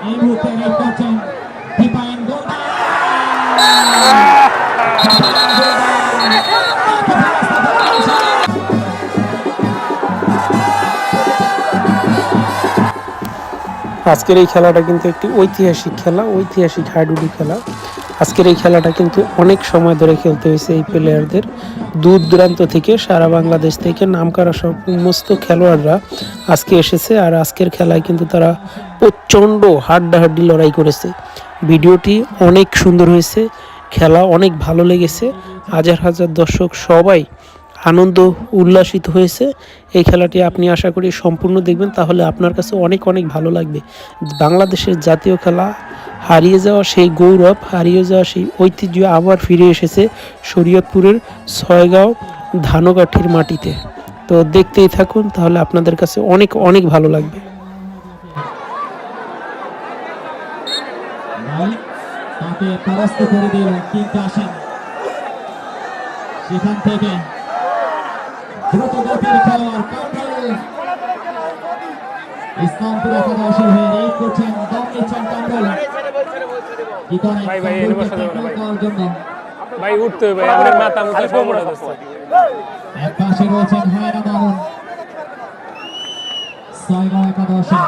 এই মুহূর্তে রেড করছেন দীপায়ন গোলদার। আজকের এই খেলাটা কিন্তু একটি ঐতিহাসিক খেলা, ঐতিহাসিক হাডুডু খেলা। আজকের এই খেলাটা কিন্তু অনেক সময় ধরে খেলতে হয়েছে এই প্লেয়ারদের। দূর দূরান্ত থেকে, সারা বাংলাদেশ থেকে নামকরা সমস্ত খেলোয়াড়রা আজকে এসেছে। আর আজকের খেলায় কিন্তু তারা প্রচণ্ড হাড্ডাহাড্ডি লড়াই করেছে। ভিডিওটি অনেক সুন্দর হয়েছে, খেলা অনেক ভালো লেগেছে। হাজার হাজার দর্শক সবাই আনন্দ উল্লাসিত হয়েছে। এই খেলাটি আপনি আশা করি সম্পূর্ণ দেখবেন, তাহলে আপনার কাছে অনেক অনেক ভালো লাগবে। বাংলাদেশের জাতীয় খেলা হারিয়ে যাওয়া সেই গৌরব, হারিয়ে যাওয়া সেই ঐতিহ্য আবার ফিরে এসেছে শরীয়তপুরের ছয়গাঁও ধানকাঠির মাটিতে। তো দেখতেই থাকুন, তাহলে আপনাদের কাছে অনেক অনেক ভালো লাগবে। তাকে পরাস্ত করে দিল কিন্তু আসেন সেখান থেকে দ্রুত গতির খেলোয়াড় কামরুল ইসলামপুর একাদশের হয়ে রেড করছেন, দম নিচ্ছেন কামরুল। কি করেন জন্য ভাই উঠতে হবে ভাই, আমাদের মাথা মুখে সমস্যা হচ্ছে। এক পাশে রয়েছেন হায়না মামুন ছয়গাঁও একাদশে,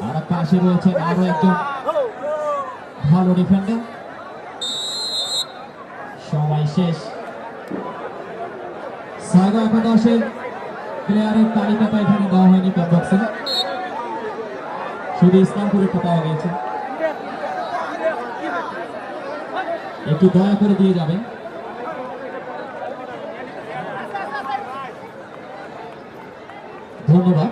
আর এক পাশে রয়েছেন আরো একজন ভালো ডিফেন্ডার। সময় শেষ। ছয়গাঁও একাদশের প্লেয়ারের তালিকাটা এখানে দেওয়া হয়নি কমবক্সে, শুধু ইসলামপুরেরটা পাওয়া গেছে। একটু দয়া করে দিয়ে যাবেন। ধন্যবাদ।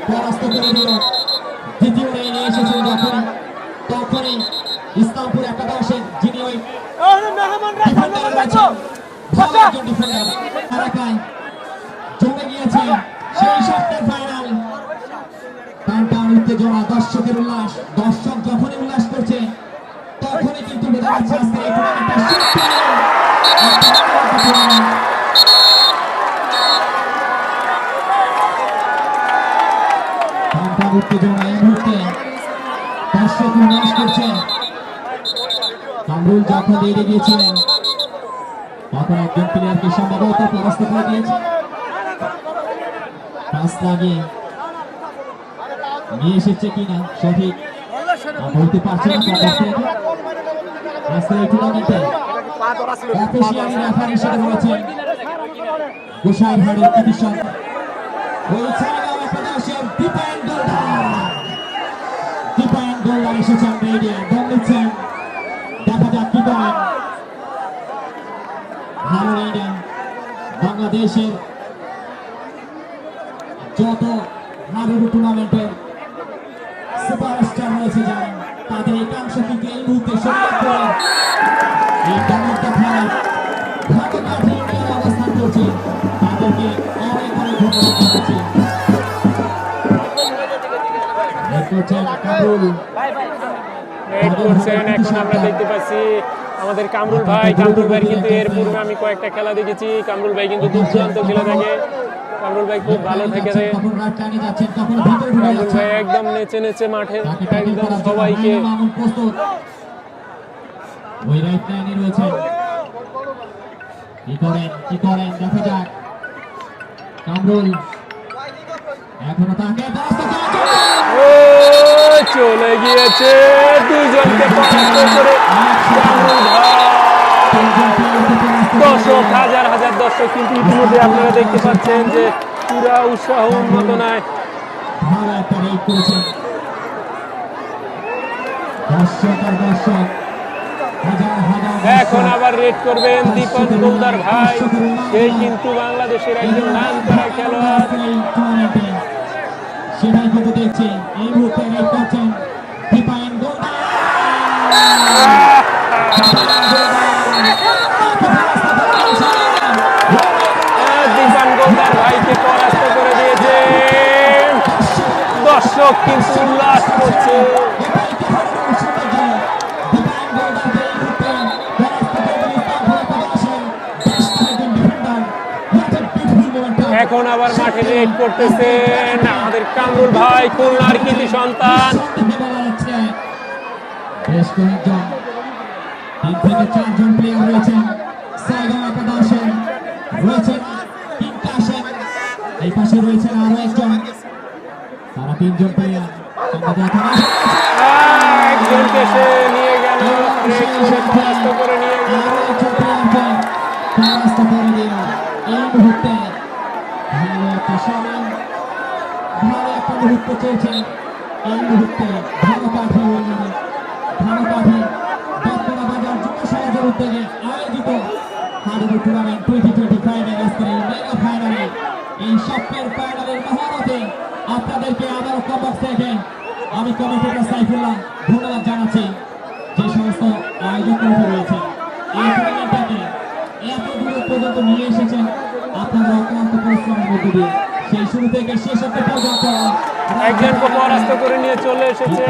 পরাস্ত করে দিল। দ্বিতীয় লাইনে এসেছেন যখন, তখনই ইসলামপুর একাদশের যিনি ওই জমে গিয়েছে সেই সপ্তাহের ফাইনাল। টানটান উত্তেজনা, দর্শকের উল্লাস। দর্শক যখনই উল্লাস করছে তখনই কিন্তু বোঝা যাচ্ছে আজকে এই টুর্নামেন্টটা উত্তেজনা। এই মুহূর্তে দর্শক উল্লাস করছে। কামরুল যখন এড়ে গিয়েছিলেন তখন একজন প্লেয়ারকে সম্ভবত পরাস্ত করে দিয়েছে। পাস লাগিয়ে নিয়ে এসেছে কিনা সঠিক বলতে পারছে না। আজকের এই টুর্নামেন্টে অফিসিয়ালি রেফারি হিসেবে রয়েছেন গোসাইরহাটের চিকিৎসক ওই ছয়গাঁও একাদশের দীপায়ন গোলদার। দীপায়ন গোলদার এসেছেন রেডে, দম নিচ্ছেন। দেখা যাক কি করেন। ভালো রেডে বাংলাদেশের যত হাডুডু টুর্নামেন্টের সুপারস্টার রয়েছে যারা, তাদের একাংশ কিন্তু এই মুহূর্তে শরীয়তপুরে এই টুর্নামেন্টে খেলার ধানকাঠি ইন্ডিয়ার অবস্থান করছে। তাদেরকে অনেক অনেক ধন্যবাদ জানাচ্ছি। এখন আমরা দেখতে পাচ্ছি আমাদের কামরুল ভাই। কামরুল ভাই কিন্তু এর পূর্বে আমি কয়েকটা খেলা দেখেছি। কামরুল ভাই কিন্তু দুর্দান্ত খেলে থাকে। কামরুল ভাই খুব ভালো থেকে যায়। কামরুল ভাই একদম নেচে নেচে মাঠে একদম সবাইকে ওই রাইট লাইনে রয়েছে। কি করেন দেখা যাক। কামরুল এখনো তাকে চলে গিয়েছে দুইজনকে পরাস্ত করে কামরুল ভাই। দর্শক, হাজার হাজার দর্শক কিন্তু ইতিমধ্যে আপনারা দেখতে পাচ্ছেন যে পুরা উৎসাহ উন্মোদনায়। এখন আবার রেড করবেন দীপন গোলদার ভাই। সেই কিন্তু বাংলাদেশের একজন নাম করা খেলোয়াড়। সেটাই কিন্তু দেখছি এই মুহূর্তে রেড করছেন দীপায়ন গোলদার। দর্শক কিন্তু উল্লাস করছে। এখন আবার মাঠে রেড করতেছেন আমাদের কামরুল ভাই, খুলনার কৃতি সন্তান। বেশ কয়েকজন 3 থেকে 4 জন প্লেয়ার রয়েছেন। সাইগাম একাদশে রয়েছেন তিনটাশে, এই পাশে রয়েছেন আরো একজন, তারা 3 জন প্লেয়ার। একজনকে সে নিয়ে গেল, রেড করে পরাস্ত করে নিয়ে গেল। আরো একজন প্লেয়ারকে পরাস্ত করে দিল। এই মুহূর্তে ভালো একটা সময়, ভালো একটা মুহূর্ত চলছে। এই মুহূর্তে ধানকাঠি দত্তরা বাজার যুব সমাজের উদ্যোগে আয়োজিত হাডুডু টুর্নামেন্ট 2025 এর আজকের এই মেগা ফাইনালে, এই স্বপ্নের ফাইনালের মহরতে আপনাদেরকে আবারও কমবক্স থেকে আমি কমিটির সাইফুল্লাহ ধন্যবাদ জানাচ্ছি, যে সমস্ত আয়োজক কমিটি রয়েছে এই টুর্নামেন্টটাকে এত দূর পর্যন্ত নিয়ে এসেছেন আপনাদের অক্লান্ত পরিশ্রমের মধ্য দিয়ে। সেই শুরু থেকে শেষ অবধি পর্যন্ত একজনকে পরাস্ত করে নিয়ে চলে এসেছে।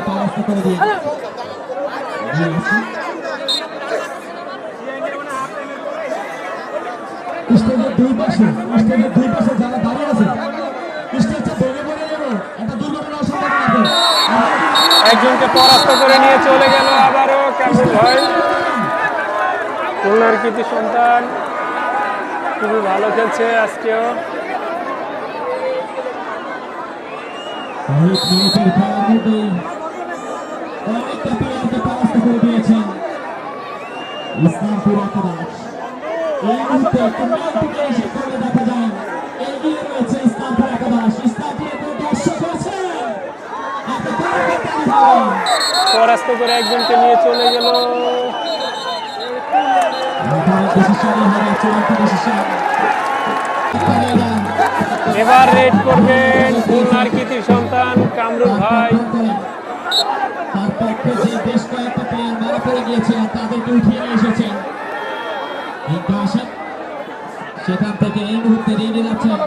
পরাস্ত করে দিয়ে স্টেজের দুই পাশে যারা দাঁড়িয়ে আছে, স্টেজটা ভেঙে পড়ে যাবে, একটা দুর্ঘটনা সম্ভাবনা আছে। একজনকে পরাস্ত করে নিয়ে চলে গেল আবারও কামরুল ভাই, খুলনার কৃতি সন্তান। খুবই ভালো খেলছে আজকেও। অনেক মিনিটের খেলার মধ্যেই অনেকটা প্লেয়ারকে পরাস্ত করে দিয়েছেন ইসলামপুর একাদশ। এই মুহূর্তে একটু ম্যাচ থেকে এসে করলে দেখা যায় এগিয়ে রয়েছে ইসলামপুর একাদশ। ইসলামপুরের কোনো দর্শক আছেন, পরাস্ত করে একজনকে নিয়ে চলে গেল। এবার রেড করবেন খুলনার কৃতি সন্তান কামরুল ভাই। তার পক্ষে যে বেশ কয়েকটা প্লেয়ার মারা পড়ে গিয়েছিলেন তাদেরকে উঠিয়ে নিয়ে এসেছেন। সেখান থেকে এই মুহূর্তে রেডি যাচ্ছেন,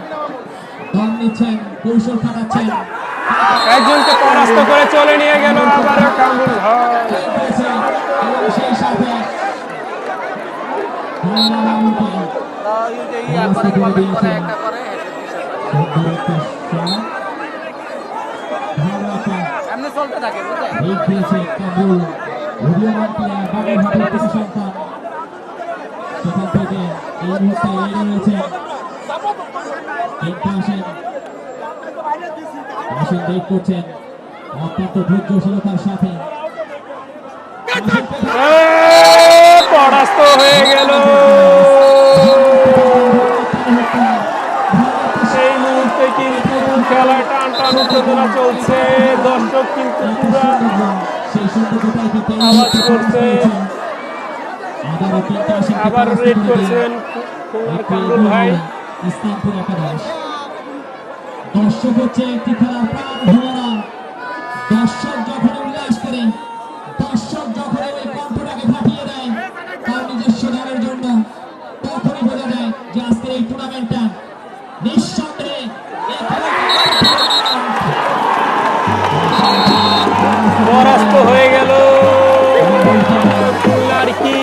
দম নিচ্ছেন, কৌশল খাটাচ্ছেন। একজনকে পরাস্ত করে চলে নিয়ে গেল আবারও কামরুল ভাই। এবং সেই সাথে চলতে থাকে বুঝলেন। সেখান থেকে এই মুহূর্তে এগিয়ে রয়েছে আসেন দেখ করছেন অত্যন্ত ধৈর্যশীলতার সাথে। পরাস্ত হয়ে গেল। সেই মুহূর্তে কিন্তু খেলায় টান টান উত্তেজনা চলছে, দর্শক কিন্তু পুরা আওয়াজ করছে। আবার রেড করছেন খুলনার কামরুল ভাই। ইসলামপুর একাদশ দর্শক হচ্ছে একটি খেলার প্রাণ ভোমরা। দর্শক যখন উল্লাস করে, দর্শক যখন ওই কণ্ঠটাকে ফাটিয়ে দেয় তার নিজস্ব দলের জন্য, তখনই বোঝা যায় যে আজকের এই টুর্নামেন্টটা নিঃসন্দেহে পরাস্ত হয়ে গেল খুলনার কি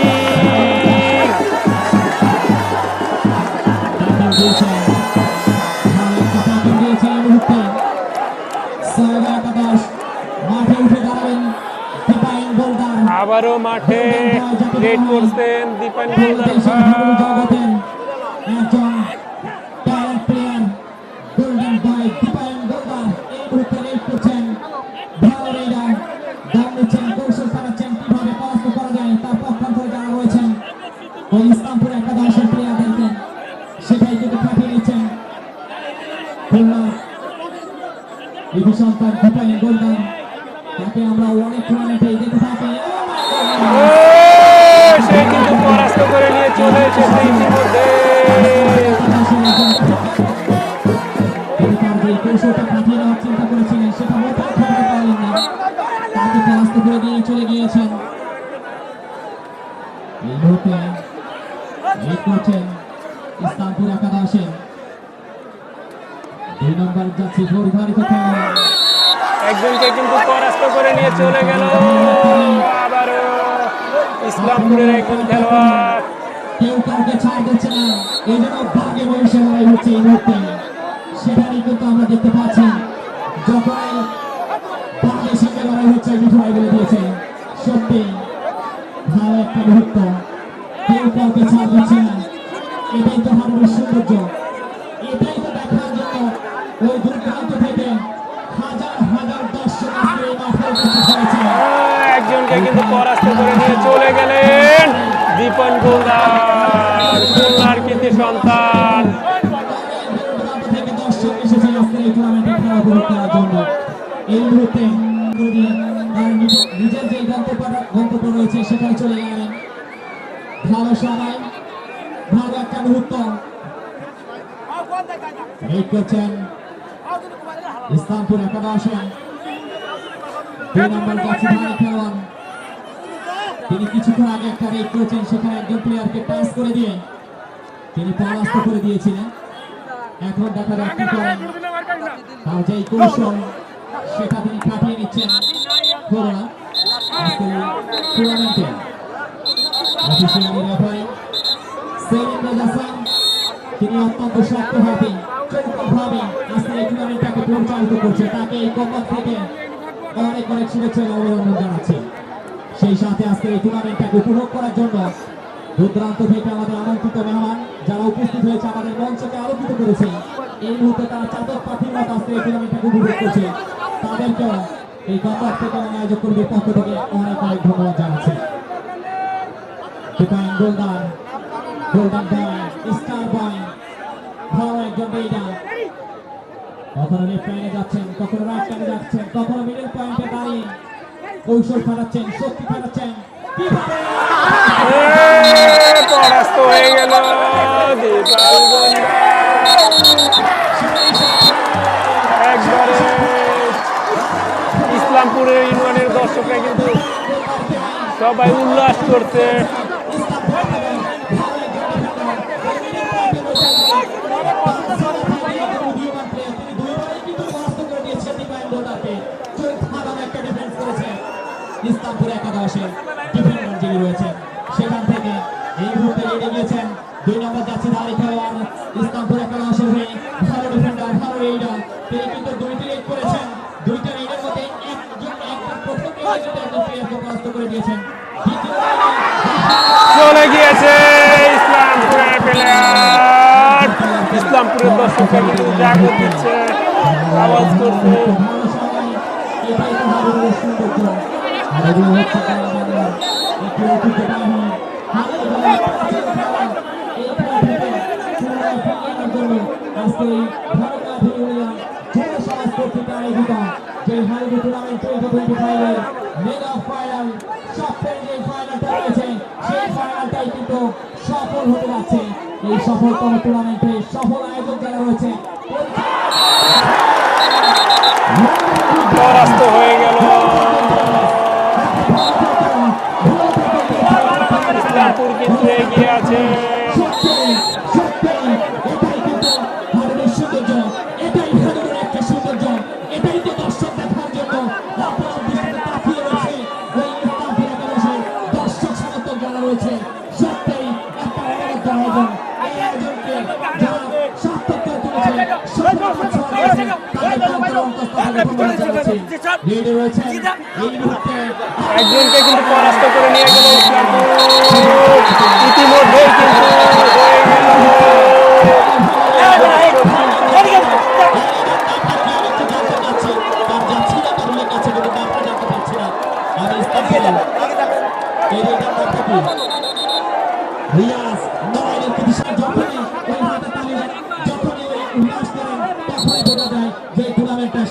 আবারও মাঠে রেড করছেন দীপায়ন গোলদার ভাই। একজন talent player golden boy Dipayan Goldar এই মুহূর্তে রেড করছেন। ভালো রেডার, দম নিচ্ছেন, কৌশল চালাচ্ছেন কিভাবে পরাস্ত করা যায়। তার পক্ষান্তরে যারা রয়েছেন ওই ইসলামপুর একাদশের প্লেয়ারদেরকে, সেটাই কিন্তু কাটিয়ে নিচ্ছেন খুলনা কৃতি সন্তান দীপায়ন গোলদার। তাকে আমরা অনেক টুর্নামেন্টে দেখে থাকি। সে কিন্তু পরাস্ত করে নিয়ে চলে এসেছে ইতিমধ্যে। কৌশলটা কাটিয়ে নেওয়ার চিন্তা করেছিলেন, সেটা মোটেও করতে পারলেন না, তাকে পরাস্ত করে দিয়ে চলে গিয়েছেন। এই মুহূর্তে লিড করছেন ইসলামপুর একাদশে 2 নম্বর আবার যাচ্ছে পরিবারিত খেলা একজনকে কিন্তু পরাস্ত করে নিয়ে চলে গেল আবারও ইসলামপুরের একজন খেলোয়াড়। কেউ কাউকে ছাড় দিচ্ছে না, এই জন্য ভাগে বসে লড়াই হচ্ছে এই মুহূর্তে। সেটাই কিন্তু আমরা দেখতে পাচ্ছি, যখন ভাগের সঙ্গে লড়াই হচ্ছে মিঠু ভাই বলে দিয়েছে। সত্যি ভালো একটা মুহূর্ত, কেউ কাউকে ছাড় দিচ্ছে না। এটাই তো হারুনের সৌন্দর্য, এটাই তো দেখার জন্য ওই দুর্দান্ত থেকে হাজার হাজার দর্শক আজকে এই মাঠে উপস্থিত হয়েছে। একজনকে কিন্তু পরাস্ত করে নিয়ে চলে গেলেন দীপন গোলদার, খুলনার কৃতি সন্তান। থেকে দর্শক এসেছে আজকের এই টুর্নামেন্টে খেলা উপভোগ করার জন্য। এই মুহূর্তে নিজের যে গন্তব্য রয়েছে সেখানে চলে গেলেন। ভালো সময়, ভালো একটা মুহূর্ত। এই করছেন ইসলামপুর একাদশে 2 নম্বর যাচ্ছে ধারে খেলোয়াড়। তিনি কিছুক্ষণ আগে একটা রেড করেছেন, সেখানে একজন প্লেয়ারকে টাচ করে দিয়ে তিনি পরাস্ত করে দিয়েছিলেন। এখন দেখা যাক কি করেন, তার যে কৌশল সেটা তিনি কাটিয়ে নিচ্ছেন। করোনা টুর্নামেন্টে অফিসিয়ালি রেফারি সেলিম রেজা হাসান, তিনি অত্যন্ত শক্তভাবে চৌকভাবে আজকের এই টুর্নামেন্টটাকে পরিচালিত করছে। তাকে এই কম্বাক থেকে অনেক অনেক শুভেচ্ছা এবং অভিনন্দন জানাচ্ছি। সেই সাথে আজকের এই টুর্নামেন্টটাকে উপভোগ করার জন্য দূরান্ত থেকে আমাদের আমন্ত্রিত মেহমান যারা উপস্থিত হয়েছে, আমাদের মঞ্চকে আলোকিত করেছে। এই মুহূর্তে তারা চাদর পাখির মতো আজকে এই টুর্নামেন্টটাকে উপভোগ করছে। তাদেরকেও এই কম্বাক থেকে আয়োজক কর্মীর পক্ষ থেকে অনেক অনেক ধন্যবাদ জানাচ্ছি। গোলদার, গোল্ডেন বয়, স্টার বয়, ভালো একজন রেডার। কখনো লেফট লাইনে যাচ্ছেন, কখনো রাইট লাইনে যাচ্ছেন, কখনো মিডল পয়েন্টে দাঁড়িয়ে কৌশল ফেরাচ্ছেন, শক্তি ফেরাচ্ছেন। পরাস্ত হয়ে গেল দীপাল গোলদার। একবারে ইসলামপুরের ইউনিয়নের দর্শকরা কিন্তু সবাই উল্লাস করছে। ইসলামপুর একাদশে ডিফেন্ডার যিনি রয়েছেন, সেখান থেকে এই মুহূর্তে এগিয়ে গিয়েছেন 2 নম্বর যাচ্ছে ধারে খেলোয়াড় ইসলামপুর একাদশের হয়ে। ভালো ডিফেন্ডার, ভালো রেডার, তিনি কিন্তু 2টি রেড করেছেন। 2টা রেডের মধ্যে একটা প্রথম একজন প্লেয়ারকে পরাস্ত করে দিয়েছেন। চলে গিয়েছে ইসলামপুরের প্লেয়ার। ইসলামপুরের দর্শকরা কিন্তু জাগো দিচ্ছে, আওয়াজ করছে। ভালো সময়, এটাই তো হারুনের সৌন্দর্য। হারুন হচ্ছে বাংলার একটি ঐতিহ্যবাহী এই খেলা থেকে পুনরায় ফিরিয়ে আনার জন্য আজকে এই ধর্মনাথ ইউনিয়ন যুব সমাজ কর্তৃক আয়োজিত যে হারুন টুর্নামেন্ট 2025 মেগা ফাইনাল সবথেকে যে ফাইনালটা রয়েছে, সেই ফাইনালটাই কিন্তু সফল হতে যাচ্ছে। এই সফলতম টুর্নামেন্টে সফল আয়োজক যারা রয়েছে পরাস্ত হয়ে গেল ইসলামপুর, কিন্তু এগিয়ে আছে। একজনকে কিন্তু পরাস্ত করে নিয়ে গেল ইসলামপুর, ইতিমধ্যেই কিন্তু হয়ে গেল।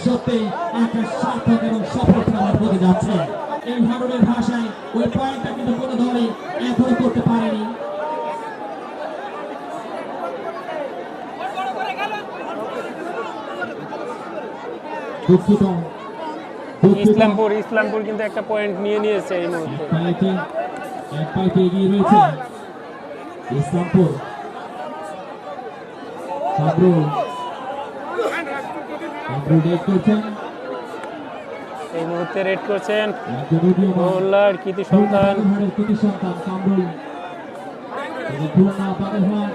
সত্যি একটা সার্থক এবং সফল খেলার হতে যাচ্ছে। এই হারুনের ভাষায় ওই পয়েন্টটা কিন্তু কোনো দলই এখনো করতে পারেনি। ইসলামপুর কিন্তু একটা পয়েন্ট নিয়ে নিয়েছে এই মুহূর্তে। এক পাইতে এগিয়ে রয়েছে ইসলামপুর। কামরুল রেড করছেন এই মুহূর্তে রেড করছেন একজন উদীয়মান মোল্লার কৃতি সন্তান বাগেরহাটের কৃতি সন্তান কামরুল। তিনি খুলনা, বাগেরহাট,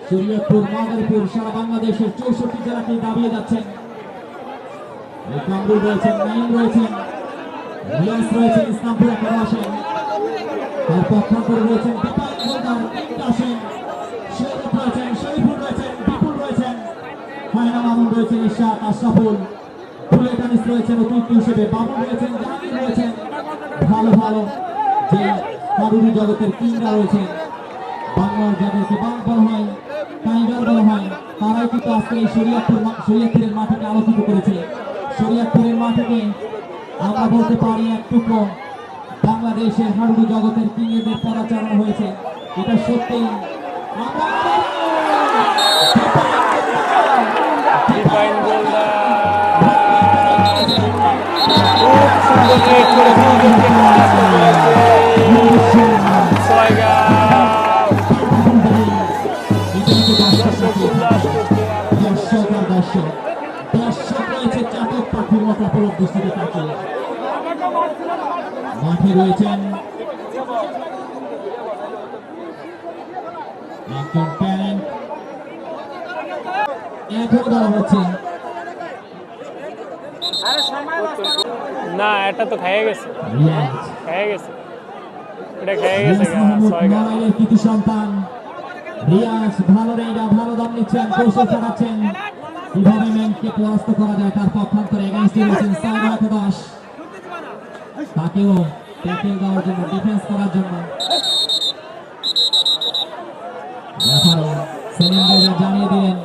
শরীয়তপুর, মাদারীপুর সারা বাংলাদেশের 64 জেলাকে দাবিয়ে যাচ্ছেন। এই কামরুল রয়েছেন, নাইম রয়েছেন, রিয়াজ রয়েছেন, ইসলামপুর একাদশে। তার পক্ষান্তরে রয়েছেন দীপায়ন হালদার, আসেন সৌরভ রয়েছেন, শরীফুল রয়েছেন, বিপুল রয়েছেন, হায়না মামুন রয়েছেন, ইশাক, আশরাফুল, বুলেট আনিস রয়েছেন অতিরিক্ত হিসেবে, বাবুল রয়েছেন, জাহাঙ্গীর রয়েছেন। ভালো ভালো যে কারুরি জগতের কিংরা রয়েছেন, বাংলার যাদেরকে বাঘ বলা হয়, টাইগার বলা হয়, তারাই কিন্তু আজকে এই শরীয়তপুরের মাঠকে আলোকিত করেছে। শরীয়তপুরের মাঠকে আমরা বলতে পারি এক টুকরো বাংলাদেশের হাডুডু জগতের কিংদের পদাচারণ হয়েছে। এটা সত্যি ডিফাইন গোলদার খুব সুন্দর রেড করে দুজনকে পরাস্ত করেছে ছয়গাঁও। দর্শক উল্লাস করছে দর্শক আর দর্শক দর্শক রয়েছে চাতক পাখির মতো অপলক দৃষ্টিতে তাকিয়ে। মাঠে রয়েছেন একজন ট্যালেন্ট, এখনো দেওয়া হচ্ছে না, এটা তো খেয়ে গেছে, রিয়াজ। খেয়ে গেছে, এটা খেয়ে গেছে রিয়াজ মাহমুদ ছয়গাঁও। নড়াইলের কৃতি সন্তান রিয়াজ ভালো রেডা, ভালো দাম নিচ্ছেন, কৌশল চালাচ্ছেন কিভাবে ম্যানকে পরাস্ত করা যায়। তার পক্ষান্তরে এগেইনস্টে রয়েছেন সাইড একাদশ, তাকেও ট্যাকেল দেওয়ার জন্য, ডিফেন্স করার জন্য রেফারি সেলিম রেজা জানিয়ে দিলেন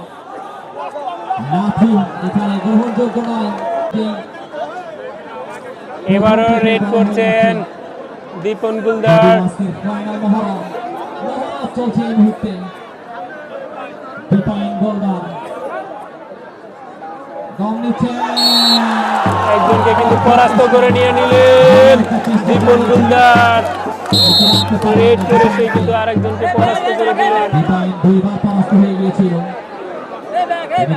লাঠি এখানে গ্রহণযোগ্য নয়। এবারও রেড করছেন দীপন গুলদার। আজকের ফাইনাল মহড়া চলছে এই মুহূর্তে। দীপায়ন গোলদার দম নিচ্ছেন, একজনকে কিন্তু পরাস্ত করে নিয়ে নিলেন দীপন গুলদার। রেড করে সেই কিন্তু আরেকজনকে পরাস্ত করে দিলেন। দীপায়ন দুইবার পরাস্ত হয়ে গিয়েছিল,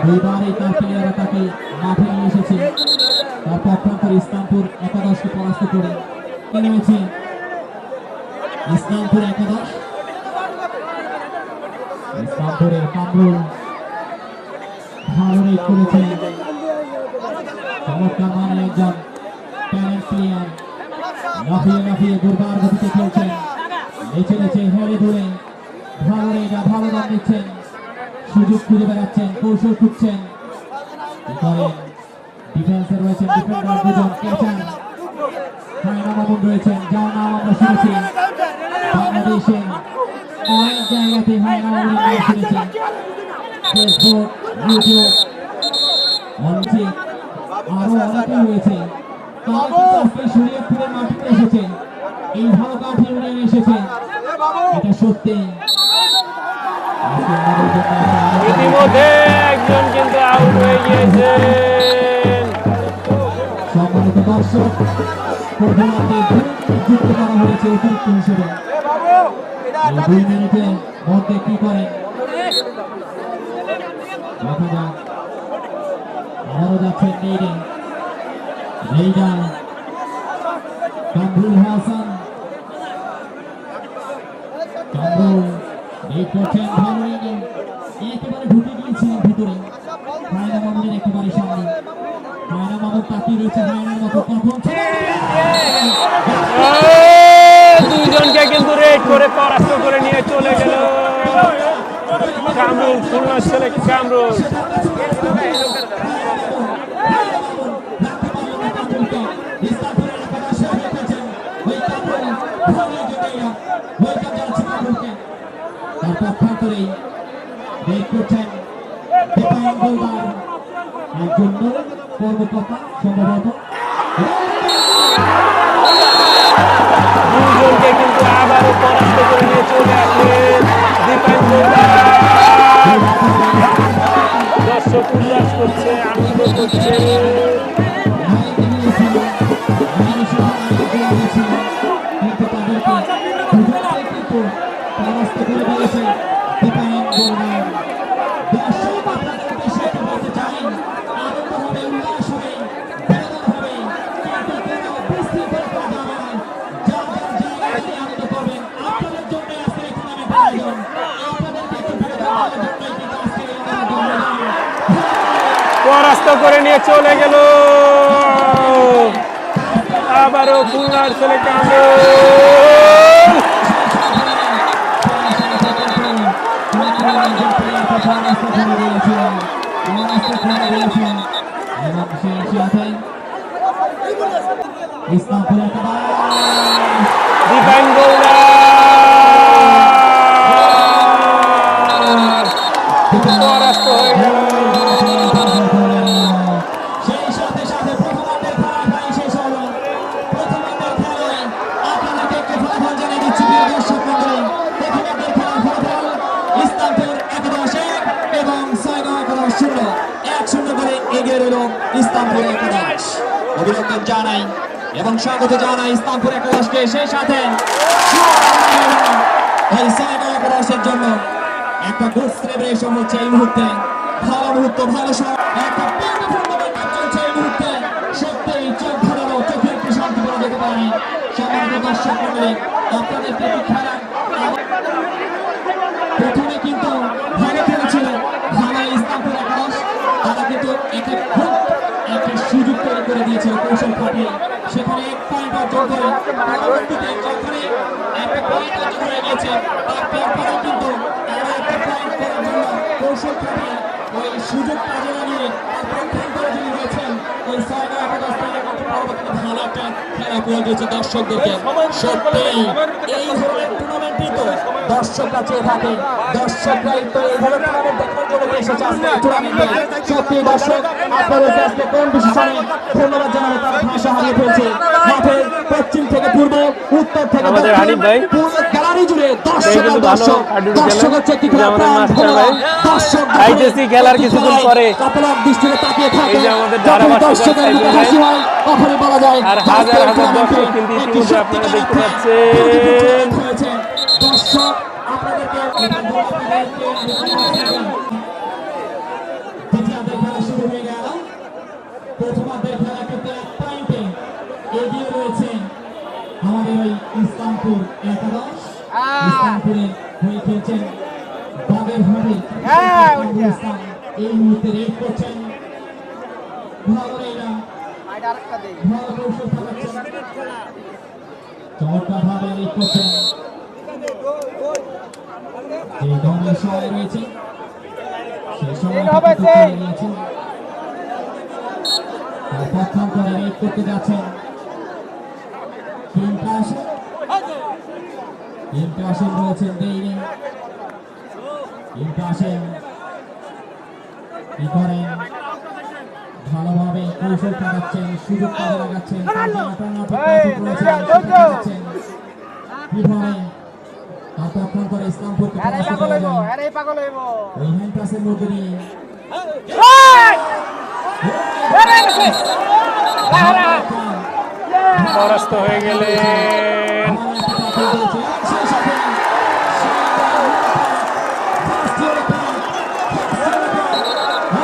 দুইবারই তার প্লেয়াররা তাকে মাঠে নিয়ে এসেছে। তার পক্ষান্তরে ইসলামপুর একাদশকে পরাস্ত করে নেমেছে ইসলামপুর একাদশ। ইসলামপুরের কামরুল ভালো রেড করেছে, চমৎকার মানে একজন ট্যালেন্ট প্লেয়ার, লাফিয়ে লাফিয়ে দুর্বার গতিতে খেলছেন, নেচে নেচে হেরে ধরে ভালো রেডা, ভালো দাম দিচ্ছেন, সুযোগ খুঁজে বেড়াচ্ছেন, কৌশল খুঁজছেন। ডিফেন্সে রয়েছেন ডিফেন্ডার দুজন, ক্যাচার হায়না মামুন রয়েছেন, যার নাম আমরা শুনেছি বাংলাদেশে অনেক জায়গাতে হায়না মামুনের নাম শুনেছি, ফেসবুক, ইউটিউব, মঞ্চে আরো অনেকে রয়েছে। তারা কিন্তু আজকে শরীয়তপুরের মাটিতে এসেছে, এই ভালো কাঠি উড়ে এসেছে, এটা সত্যি। আজকে আমাদের জন্য একটা ইতিমধ্যে একজন কিন্তু আউট হয়ে গিয়েছেন। সম্মানিত দর্শক, প্রথমার্ধে যুক্ত করা হয়েছে অতিরিক্ত হিসেবে। এই 2 মিনিটের মধ্যে কি করেন দেখা যাক। আবারও যাচ্ছেন নেইডে, নেইডা, কামরুল হাসান, কামরুল এই করছেন ভালো রেডে, একেবারে ঢুকে গিয়েছিলেন ভিতরে হায়না মামুনের একেবারে সামনে। হায়না মামুন তাকিয়ে রয়েছে হায়নার মতো, কখন দুইজনকে কিন্তু রেড করে পরাস্ত করে নিয়ে চলে গেল কামরুল, খুলনার ছেলে কামরুল। তার পক্ষান্তরেই রেড করছেন দীপায়ন গোলদার, একজন কর্মকর্তা সম্ভবত। দুইজনকে কিন্তু আবারও পরাস্ত করে নিয়ে চলে আসলেন দীপায়ন গোলদার। দর্শক উল্লাস করছে, আনন্দ করছে। কিন্তু তাদেরকে দুজনকে কিন্তু পরাস্ত করে দিয়েছে দীপায়ন গোলদার। দর্শক আপনাদের উদ্দেশ্যে একটু বলতে চাই, আরো পরাস্ত করে নিয়ে চলে গেল। আবারও খুলনার ছেলে কামরুল। দীপায়ন গৌড়া পরাস্ত হয়ে গেল। সেই সাথে সাথে প্রথমার্ধের খেলা শেষ হলো। প্রথমার্ধের খেলায় আপনাদেরকে একটু ফলাফল জানিয়ে দিচ্ছি প্রিয় দর্শক মণ্ডলী। প্রথমার্ধের খেলার ফলাফল ইসলামপুর 11-1 এবং 6-0 1-0 করে এগিয়ে রইল ইসলামপুর 11। অভিনন্দন জানাই এবং স্বাগত জানাই ইসলামপুর 11কে। সেই সাথে এই 6-1 জন্য একটা গুড সেলিব্রেশন হচ্ছে এই মুহূর্তে। ভালো মুহূর্ত, ভালো সময়, একটা বিউটিফুল মোমেন্ট চলছে এই মুহূর্তে। সত্যিই চোখ ধাঁধানো, চোখে একটু শান্তি বলা যেতে পারে। সম্মানিত দর্শক মণ্ডলী, আপনাদের প্রতি খেলা প্রথমে কিন্তু ভালো খেলেছিল ভালো ইসলামপুর 11। তারা কিন্তু একটা সুযোগ তৈরি করে দিয়েছিল কৌশল খাটিয়ে। সেখানে 1 পয়েন্ট অর্জন করে পরবর্তীতে যখনই একটা পয়েন্ট অর্জন হয়ে গেছে তারপরে কিন্তু আরো একটা পয়েন্ট করার জন্য কৌশল খাটিয়ে ওই সুযোগ কাজে লাগিয়ে যিনি রয়েছেন ওই 6-11 থেকে কিন্তু পরবর্তীতে ভালো একটা খেলা করে দিয়েছে দর্শকদেরকে। সত্যি এই ধরনের টুর্নামেন্টই তো দর্শকরা চেয়ে থাকে। দর্শকরাই তো এই ধরনের টুর্নামেন্ট দেখার জন্য এসেছে আজকে এই টুর্নামেন্টে। সত্যি দর্শক আপনাদেরকে আজকে কোন বিশেষণে ধন্যবাদ জানাবো। তারা ভাষা হারিয়ে ফেলছে। মাঠের পশ্চিম থেকে পূর্ব, উত্তর থেকে আমাদের হানিফ ভাই পুরো গ্যালারি জুড়ে দর্শক আর কিন্তু ভালো দর্শক। হাডুডু দর্শক খেলে। হচ্ছে একটি এই যে আমাদের প্রাণ মাস্টার ভোলা। ভাই। দর্শক খাইতেছি খেলার কিছুক্ষণ পরে। কাতলার দৃষ্টিতে তাকিয়ে থাকে। এই যে আমাদের যখন ধারাভাষ্যকার দর্শকের মুখে সাইফুল ভাই। হাসি হয় তখনই বলা যায় আর হাজার হাজার দর্শক কিন্তু ইতিমধ্যে আপনারা দেখতে পাচ্ছেন। দর্শক আপনাদেরকে দ্বিতীয়ার্ধের খেলা শুরু হয়ে গেল। প্রথমার্ধের খেলা কিন্তু 1 পয়েন্টে এগিয়ে রয়েছে আমাদের ওই ইসলামপুর 11। ইসলামপুরে হয়ে খেলছেন বাগের ভাবে ইসলাম। এই মুহূর্তে রেড করছেন ভালো এরা ভালো কৌশল চালাচ্ছেন, চমৎকার ভাবে রেড করছেন। এই দলের সময় রয়েছে সেই সময় নিয়েছেন প্রথম করে রেড করতে যাচ্ছেন ইমকাশন রয়েছেন দেইনি। ইমকাশন কি করেন ভালোভাবে কৌশল চালাচ্ছেন, সুযোগ কাজে লাগাচ্ছেন, কিভাবে ততক্ষণ করে ইসলামপুরকে ওই হ্যান্ড পাসের মধ্যে দিয়ে পরাস্ত হয়ে গেলেন।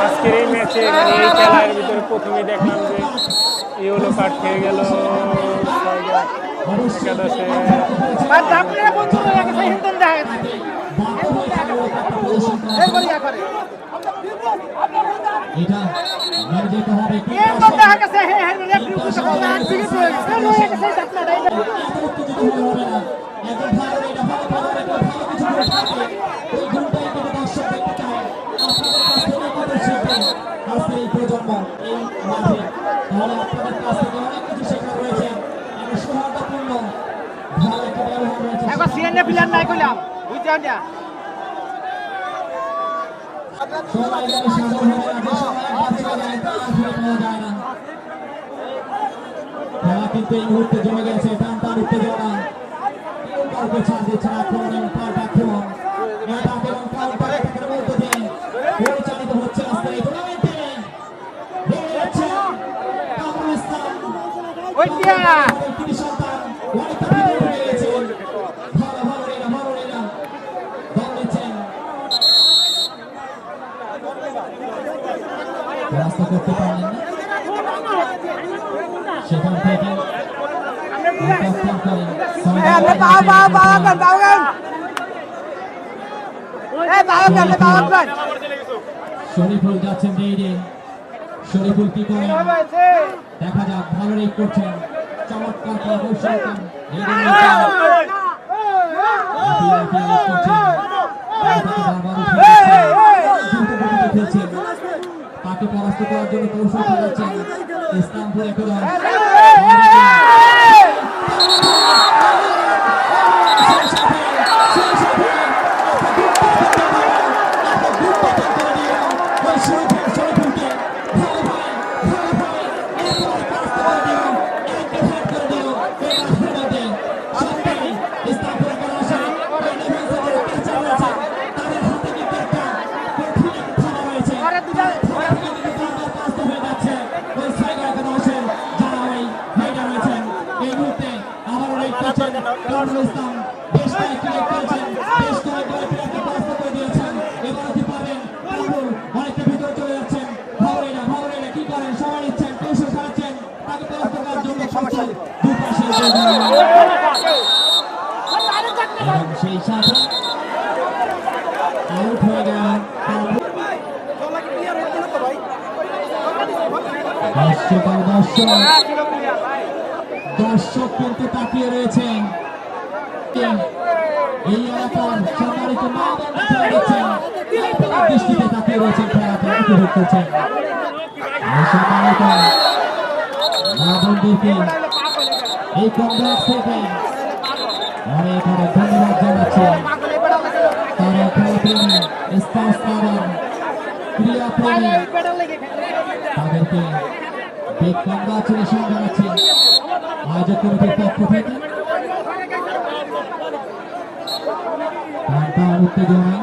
আজকের এই ম্যাচে মানে এই খেলার ভিতরে প্রথমেই দেখলাম যে ইয়েলো কার্ড খেয়ে গেল 11-এ। এটা মেরে যেতে হবে। প্লেয়ার নাই কইলাম বুঝছেন না খেলা কিন্তু এই মুহূর্তে জমে গেছে। টানটান উত্তেজনা, কেউ কাউকে ছাড় দিচ্ছে না। আক্রমণ এবং পাল্টা আক্রমণ, অ্যাটাক এবং কাউন্টার অ্যাটাকের মধ্য দিয়ে পরিচালিত হচ্ছে আজকের এই টুর্নামেন্টে। বেরিয়ে যাচ্ছেন কামরুল ইসলাম। তিনি সন্তান অনেকটা ভিতরে ঢুকে গেছেন। ভালো ভালো রেনা দল নিচ্ছেন, রাস্তা করতে পারলেন না। সেখান থেকে শরীফুল যাচ্ছেন রেডে, শরীফুল কি করেন দেখা যাক, ভালো রেক করছেন, চমৎকার কৌশল তাকে পরাস্ত করার জন্য কৌশল চালাচ্ছেন ইসলামপুর একাদশ। কামরুল ইসলাম বেশ কয়েকটি রেক করেছেন, বেশ কয়েকবার প্লেয়ারকে পরাস্ত করে দিয়েছেন। এবার কি পাবেন? কামরুল অনেকটা ভিতরে চলে যাচ্ছেন। ভাবরেরা কি করেন? সবাই নিচ্ছেন, কৌশল চালাচ্ছেন, তাকে পরাস্ত করার জন্য প্রস্তুত। দুপাশে এবং সেই সাথে আউট হয়ে গেল। দর্শক কিন্তু তাকিয়ে রয়েছেন, এই এলাকার সম্মানিত মা-বোন খেলা দেখছেন, দৃষ্টিতে তাকিয়ে রয়েছেন, খেলাতে উপভোগ করছেন। সম্মানিত মা-বোনদেরকে এই কমপ্লেক্স থেকে অনেক অনেক ধন্যবাদ জানাচ্ছি। তারা খেলাপ্রেমী, স্পোর্টস লাভার, ক্রীড়াপ্রেমী, তাদেরকে বিগ কংগ্রাচুলেশন জানাচ্ছি আয়োজক কমিটির পক্ষ থেকে। উত্তেজনা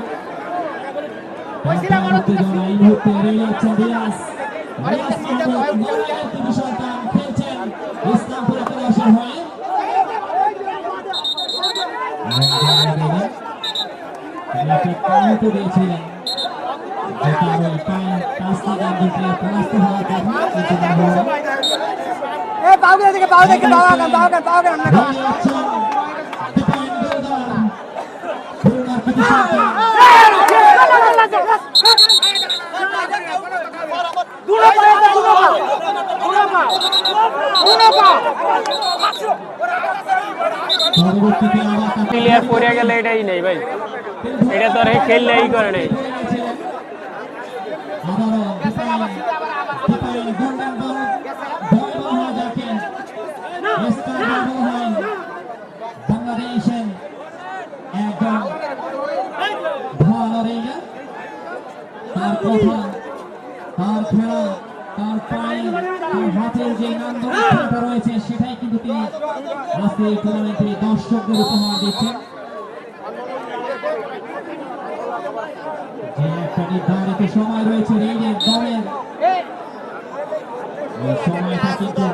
এই মুহূর্তে এড়িয়ে যাচ্ছেন রিয়াজ সন্তান খেলছেন ইসলামপুর একাদশের হয়ে। দিয়েছিলেন প্লেয়ার পড়ে গেলে এটাই নেই ভাই, এটা তো আর খেললেই করে নেই। বাংলাদেশের একজন ভালো তার কথা, তার খেলা, তার পায়ে, তার হাতের যে নান্দনিকতা রয়েছে সেটাই কিন্তু তিনি আজকে এই টুর্নামেন্টে দর্শকদের উপহার দিচ্ছেন। যে একটা নির্ধারিত সময় রয়েছে রেইনের দলের, এই সময়টা কিন্তু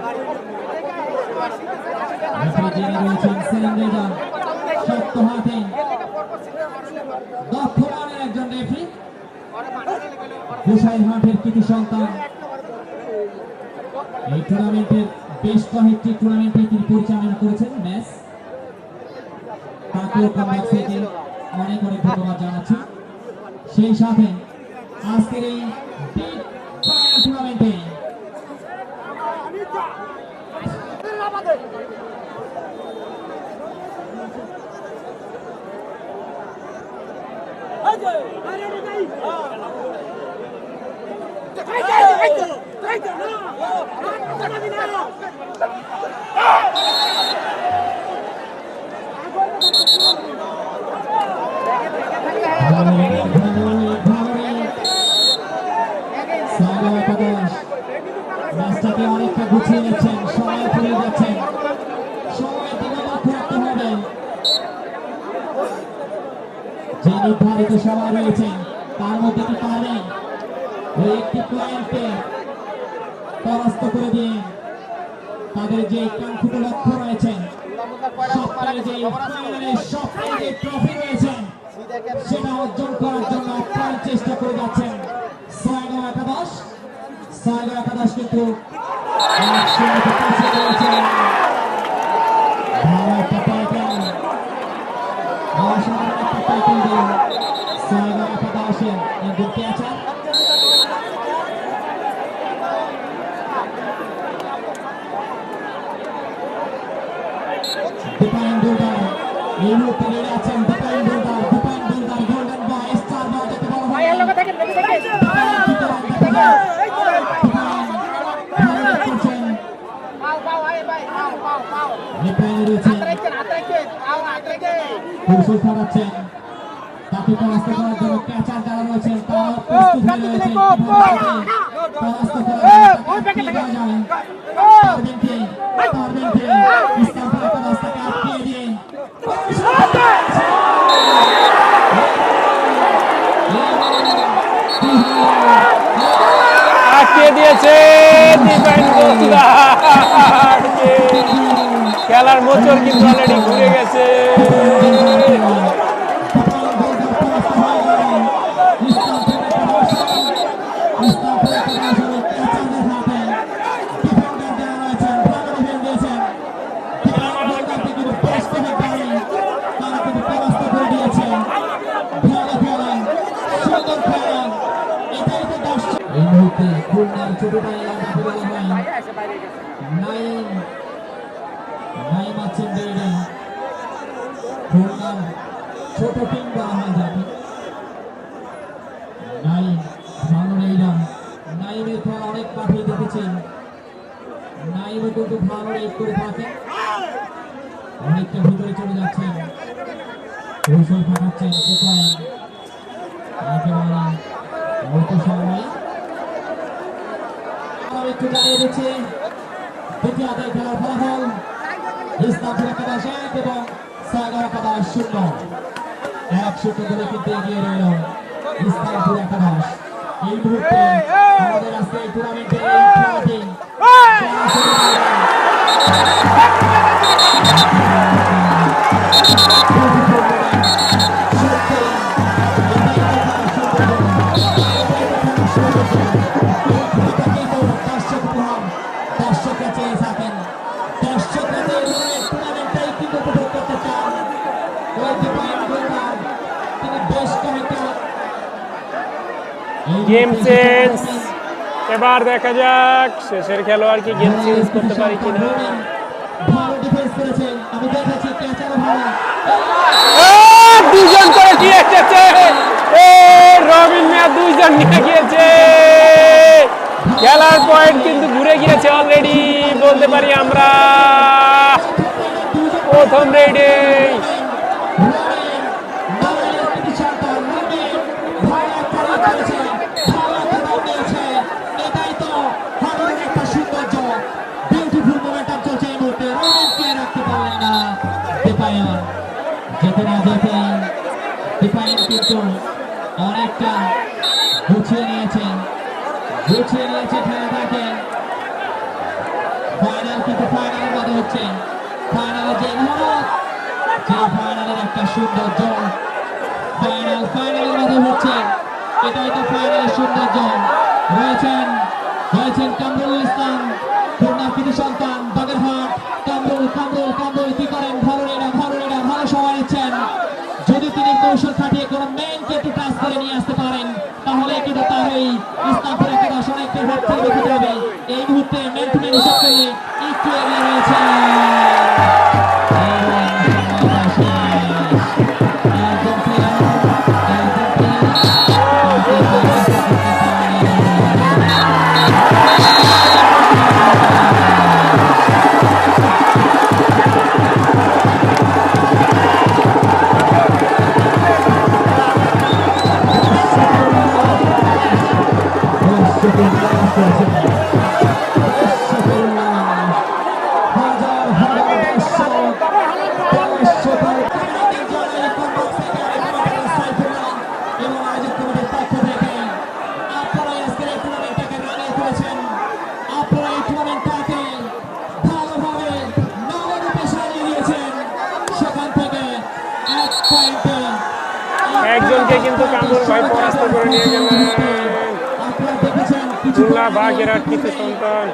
জেনে রয়েছেন সেলিম রেজা, শক্ত হাতে দক্ষ মানের একজন রেফারি, হুসাইন মাঠের কৃতি সন্তান। এই টুর্নামেন্টের বেশ কয়েকটি টুর্নামেন্টে তিনি পরিচালনা করেছেন ম্যাচ, তাকেও কমব্যাক থেকে অনেক অনেক ধন্যবাদ জানাচ্ছি। সেই সাথে আজকের এই বিগ ফাইনাল টুর্নামেন্টে ম্যাচটাকে অনেকটা গুছিয়ে নিচ্ছেন, সময় ফুরিয়ে যাচ্ছেন, সময়ের দিকে লক্ষ্য রাখতে হবে। যে নির্ধারিত সময় রয়েছে তার মধ্যে কি পারবেন ওই একটি ক্লায়েন্টকে পরাস্ত করে দিয়ে তাদের যে কাঙ্ক্ষিত লক্ষ্য রয়েছে, সবচেয়ে যে ফাইনালের সবচেয়ে যে ট্রফি রয়েছে সেটা অর্জন করার জন্য আপ্রাণ চেষ্টা করে যাচ্ছেন ছয়গাঁও একাদশ। ছয়গাঁও একাদশ কিন্তু ভালো একটা টাইটেল, অসাধারণ একটা টাইটেল দিয়ে ছয়গাঁও একাদশের একজন ক্যাচার ডিফাইন গোলদার এই মুহূর্তে রেডি আছেন ডিফাইন গোলদার গোল্ডেন বয় স্টার বয় দেখতে পাবো ভাই এর লগে থেকে দেখে দেখে পাও পাও আয় ভাই পাও পাও পাও ডিফাইন রয়েছে হাত রেখে পাও হাত রেখে কৌশল খাটাচ্ছেন তাকে পরাস্ত করার জন্য ক্যাচার যারা রয়েছেন তারা প্রস্তুত হয়ে রয়েছেন পরাস্ত করার জন্য পারবেন কে ইস্তানবুল রাস্তাকে আটকিয়ে দিয়ে আটকে দিয়েছে ডিফাইন গোলদার খেলার মোচর কিন্তু অলরেডি ঘুরে গেছে। এই মুহূর্তে খুলনার ছোট ভাই নাইম নাইম আছেন বেড়ে খুলনার ছোট টিম বলা হয় যাবে নাইম ভালো নেইরাম নাইমের খেলা অনেক পাঠিয়ে দেখেছেন নাইমও কিন্তু ভালো রেড করে থাকে অনেকটা ভিতরে চলে যাচ্ছেন কৌশল ফাটাচ্ছেন কোথায় একেবারে অল্প সময় একটু জানিয়ে দিচ্ছি দ্বিতীয় আদায় খেলার ফলাফল ইসলামপুর একাদশ 1 এবং সাগর একাদশ 0 1-0 গোলে কিন্তু এগিয়ে রইল ইসলামপুর একাদশ। এই মুহূর্তে আমাদের আজকে এই টুর্নামেন্টের এই খেলাটি দর্শকরা চেয়ে থাকেন দর্শকরা টুর্নামেন্টটাই কিন্তু উপভোগ করতে চান ওই ডিফাইন গোলদার তিনি বেশ কয়েকটা গেম চেঞ্জ এবার দেখা যাক শেষের খেলোয়াড় কি গেম চেঞ্জ করতে পারি কিনা। ভালো ডিফেন্স করেছেন আমি দেখেছি ক্যাচারও ভালো দুজন করে কি এসেছে রবিন মিয়া দুইজন নিয়ে গিয়েছে খেলার পয়েন্ট কিন্তু ঘুরে গিয়েছে অলরেডি বলতে পারি আমরা প্রথম রেডে যেতে না যেতে ডিফাইন কিন্তু অনেকটা গুছিয়ে নিয়েছে খেলাটাকে ফাইনাল কিন্তু ফাইনালের মধ্যে হচ্ছে ফাইনালে যে ফাইনালের একটা সৌন্দর্য ফাইনালের মধ্যে হচ্ছে এটাই তো ফাইনালের সৌন্দর্য রয়েছেন কামরুল ইসলাম খুলনা কৃতি সন্তান বাগেরহাট কামরুল কি করেন ভালো সময় নিচ্ছেন যদি তিনি কৌশল খাটিয়ে কোনো মেনকে একটু টাচ করে নিয়ে আসতে পারেন তাহলে কিন্তু তার ওই ইসলামপুর একাদশ অনেকটা হাত থেকে বেঁচে যাবে। এই মুহূর্তে মেন টু মেন হিসাব করে একটু এগিয়ে রয়েছে একজনকে কিন্তু কামরুল ভাই পরাস্ত করে নিয়ে গেলেন খুলনা বাগেরহাট কৃতি সন্তান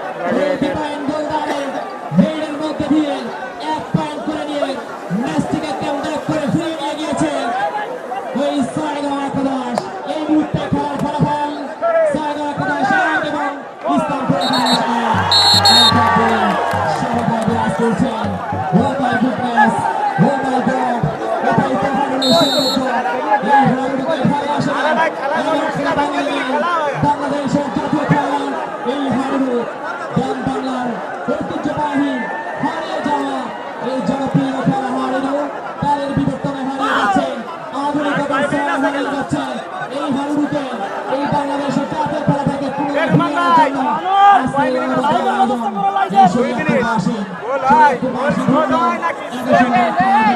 বাগেরহাটের বাংলাদেশের জাতীয় খেলোয়াড় এই হারু গ্রাম বাংলার ঐতিহ্যবাহী হারিয়ে যাওয়া এই জনপ্রিয় খেলা হারিয়ে তাদের বিবর্তনে হারিয়ে যাচ্ছে আধুনিকতার ছোঁয়া হারিয়ে যাচ্ছে এই হারুকে এই বাংলাদেশের জাতীয় খেলা থেকে পুনরুদ্ধারের জন্য আজকে এই অনুষ্ঠানের আয়োজন এই সুবিধাবাসী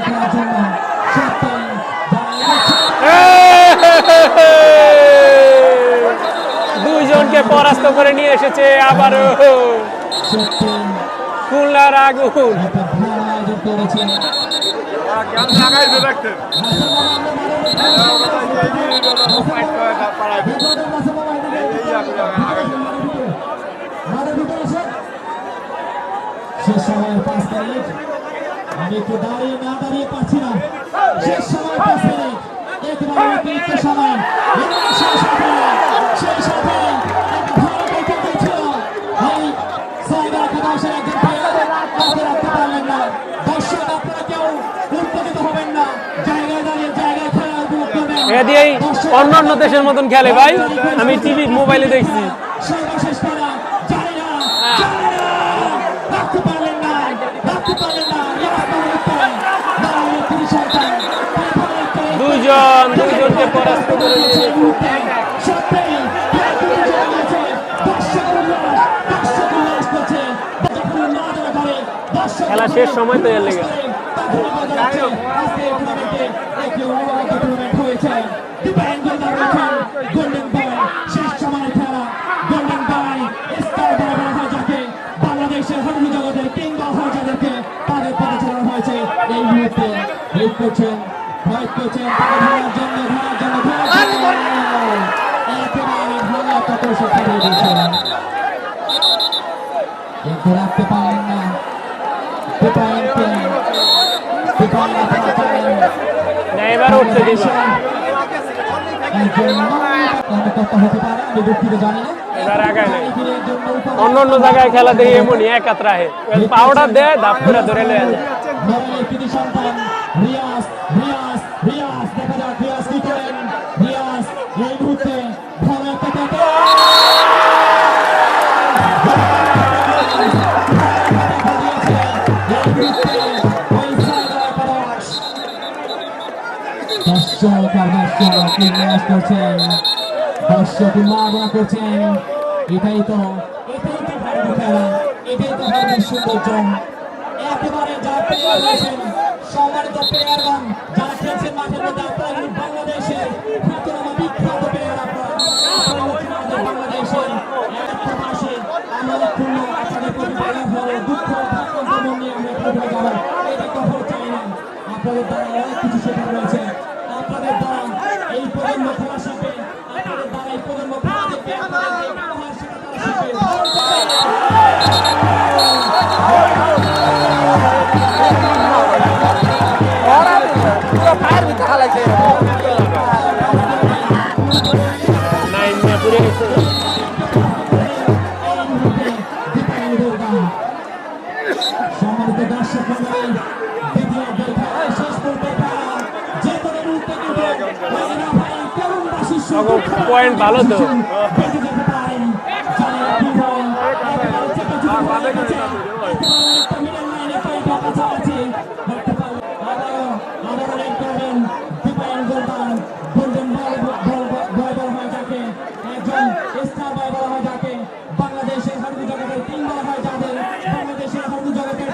খেলার জন্য সত্যি দুইজনকে পরাস্ত করে নিয়ে এসেছে আবারও সত্যি খুলনার আগুন। একটা ভালো আয়োজন করেছে শেষ সময়ের 5 মিনিট আমি একটু দাঁড়িয়ে না দাঁড়িয়ে পাচ্ছি না শেষ সময় 5 মিনিট একেবারে অতিরিক্ত সময় এবং শেষ সাথে একটা ভালো বৈঠক ছিল এই সাইবার একাদশের একজন প্লেয়ার কাউকে রাখতে পারলেন না দর্শক আপনারা কেউ উত্তেজিত হবেন না জায়গায় দাঁড়িয়ে জায়গায় খেলা উপভোগ করবেন এ দিয়েই অন্যান্য দেশের মতন খেলে ভাই, আমি টিভি মোবাইলে দেখছি। সর্বশেষ খেলা জানি না রাখতে পারলেন না দুইজনকে পরাস্ত করে নিয়ে খেলা শেষ সময় তো এর লেগে বাংলাদেশের হরমু জগতের কিংবা যাদেরকে তাদের পথে চালানো হয়েছে এই মুহূর্তে হেল্প করছেন ধরার জন্য একেবারে ভালো একটা কৌশল করে দিয়েছেন কিন্তু রাখতে পারলেন না এবার উঠতে দিব হতে পারে আমি দুঃখিত জানি না এবার আগায় নাই অন্য জায়গায় খেলা দিয়ে এমনই একাত রাহে পাউডার দেয় ধাপ করে ধরে লয়ে যায়। কৃতি সন্তান রিয়াজ দেখা যাক রিয়াজ কি করেন রিয়াজ এই মুহূর্তে ভালো একটা দর্শক উন্মাদনা করছেন এটাই তো ভারতের খেলা এটাই তো ভারতের সৌন্দর্য একেবারে যারা প্লেয়ার রয়েছেন সম্মানিত প্লেয়ারগণ যারা খেলছেন মাঠের মধ্যে আপনারা বাংলাদেশের খ্যাতনামা বিখ্যাত প্লেয়ার আপনারা বাংলাদেশের একটা মাসে আমরা পূর্ণ আপনাদের প্রতি দুঃখ মন নিয়ে আমরা খেলে যাবো এটা কখনো চাই না আপনাদের দ্বারা অনেক কিছু শেখার রয়েছে আপনাদের দ্বারা এই প্রজন্ম খেলা শিখবে আপনাদের দ্বারা এই প্রজন্ম খেলা দেখবে আপনাদের যে ব্যবহার সেটা তারা সম্মানিত দর্শক মণ্ডলী দ্বিতীয় শেষ পর্যন্ত যে কোনো মুহূর্তে পয়েন্ট ভালো তো বাংলাদেশের হরমু জগতের তিন বলা হয় যাদের বাংলাদেশের হরমু জগতের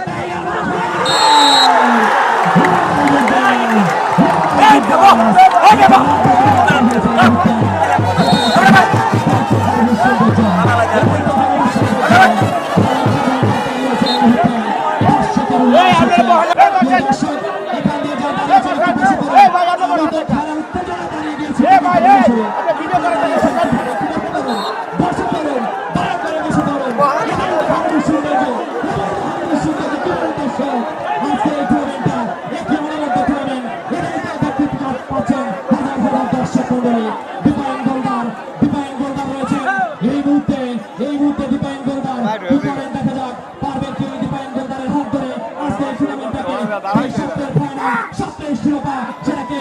সপ্তাহের শিরোপা সেটাকে